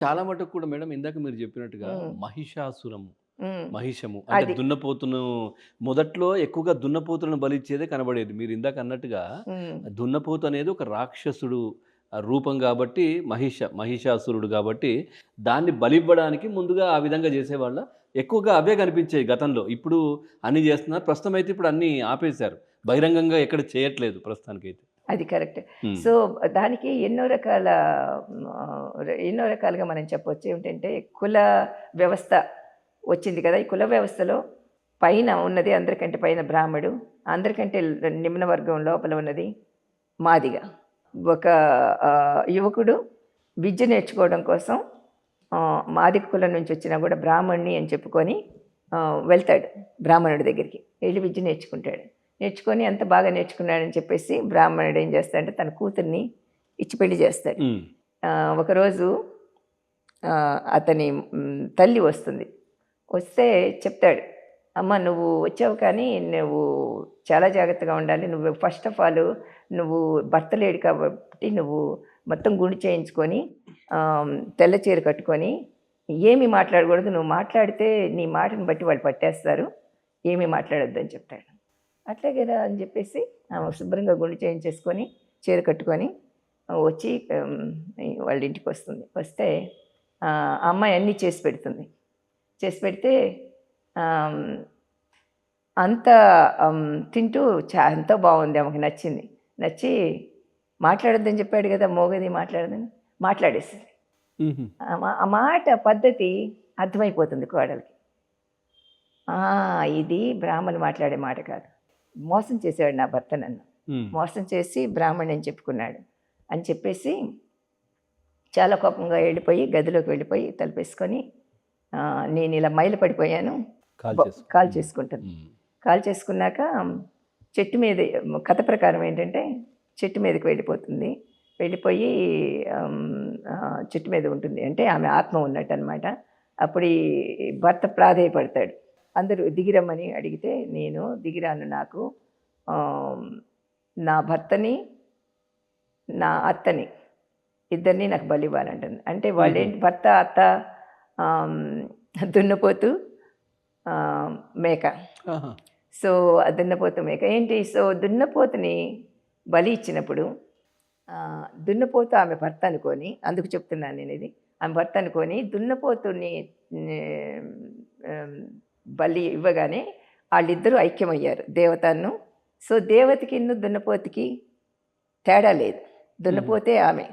చాలా మటుకు కూడా మేడం ఇందాక మీరు చెప్పినట్టుగా హ్మ్. మహిషాసురము, హ్మ్. మహిషము అంటే అది. దున్నపోతును మొదట్లో ఎక్కువగా దున్నపోతులను బలిచ్చేదే కనబడేది. మీరు ఇందాక అన్నట్టుగా హ్మ్. దున్నపోతు అనేది ఒక రాక్షసుడు రూపం గాబట్టి మహిషాసురుడు గాబట్టి దాన్ని బలివ్వడానికి ముందుగా ఆ విధంగా జేసేవాళ్ళా? ఎక్కువగా అవే కనిపించాయి గతంలో. ఇప్పుడు అన్నీ జేస్తున్నారు. ప్రస్తుతం అయితే ఇప్పుడు అన్నీ ఆపేశారు. బహిరంగంగా ఎక్కడ చేయట్లేదు ప్రస్తుతానికైతే. అది కరెక్ట్. హ్మ్. సో, దానికి ఎన్నో రకాల ఎన్నో రకాలుగా మనం చెప్పొచ్చు. ఏమిటంటే, కుల వ్యవస్థ వచ్చింది కదా! ఈ కుల వ్యవస్థలో పైన ఉన్నది అందరికంటే పైన బ్రాహ్మడు, అందరికంటే నిమ్న వర్గం లోపల ఉన్నది మాదిగ. ఒక యువకుడు విద్య నేర్చుకోవడం కోసం మాదిగ కులం నుంచి వచ్చినా కూడా బ్రాహ్మణ్ణి అని చెప్పుకొని వెళ్తాడు బ్రాహ్మణుడి దగ్గరికి. వెళ్లి విద్య నేర్చుకుంటాడు. నేర్చుకొని అంత బాగా నేర్చుకున్నాడని చెప్పేసి బ్రాహ్మణుడు ఏం చేస్తాడంటే తన కూతుర్ని ఇచ్చి పెళ్లి చేస్తాడు. హ్మ్. ఒకరోజు అతని తల్లి వస్తుంది. వస్తే చెప్తాడు, "అమ్మ నువ్వు వచ్చావు కానీ నువ్వు చాలా జాగ్రత్తగా ఉండాలి. నువ్వు ఫస్ట్ ఆఫ్ ఆల్ నువ్వు భర్త లేడు కాబట్టి నువ్వు మొత్తం గుండు చేయించుకొని తెల్ల చీర కట్టుకొని ఏమి మాట్లాడకూడదు. నువ్వు మాట్లాడితే నీ మాటని బట్టి వాళ్ళు పట్టేస్తారు. ఏమీ మాట్లాడొద్దని" చెప్తాడు. అట్లాగేరా అని చెప్పేసి ఆమె శుభ్రంగా గుండు చేయించేసుకొని, చీర కట్టుకొని వచ్చి వాళ్ళ ఇంటికొస్తుంది. వస్తే ఆ అమ్మాయి అన్నీ చేసి పెడుతుంది. చేసి పెడితే ఆహ్, అంతా తింటూ ఎంతో బావుంది. ఆమెకు నచ్చింది. నచ్చి మాట్లాడొద్దని చెప్పాడు గదా! మోగది మాట్లాడదని. మాట్లాడేసింది. హుహు. ఆ మాట పద్ధతి అర్థమైపోతుంది కోడలికి. ఆ! ఇది బ్రాహ్మలు మాట్లాడే మాట కాదు. మోసం చేసాడు నా భర్త నన్ను. హ్మ్. మోసం చేసి బ్రాహ్మణ్ణి అని చెప్పుకున్నాడు. అని చెప్పేసి చాలా కోపంగా వెళ్ళిపోయి గదిలోకి వెళ్ళిపోయి తలుపేసుకొని నేనిలా మైల పడిపోయాను. కాల్ చేసుకో. కాల్ హ్మ్. చేసుకుంటుంది. హ్మ్. కాల్ చేసుకున్నాక చెట్టు మీద కథ ప్రకారం ఏంటంటే చెట్టు మీదకి వెళ్ళిపోతుంది. వెళ్ళిపోయి చెట్టు మీద ఉంటుంది. అంటే ఆమె ఆత్మ ఉన్నట్టనమాట. అప్పుడు ఈ భర్త ప్రాధేయపడతాడు. అందరూ దిగిరమ్మని అడిగితే, నేను దిగిరాను నాకు ఆహ్, నా భర్తని, నా అత్తని ఇద్దరిని నాకు బలివ్వాలంటుంది. అంటే హుహు. వాళ్ళేంటి భర్త, అత్త ఆహ్, దున్నపోతు, మేక. ఆహా! సో, ఆ దున్నపోతు, మేక ఏంటి సో, దున్నపోతుని బలి ఇచ్చినప్పుడు దున్నపోతు ఆమె భర్త అనుకోని అందుకు చెప్తున్నాను నేనిది. ఆమె భర్త అనుకోని దున్నపోతుని ఆహ్, బలి ఇవ్వగానే ఆళ్ళిద్దరూ ఐక్యమయ్యారు దేవతను. సో, దేవతకిను దున్నపోతుకి తేడా లేదు. హుహు. దున్నపోతే ఆమె.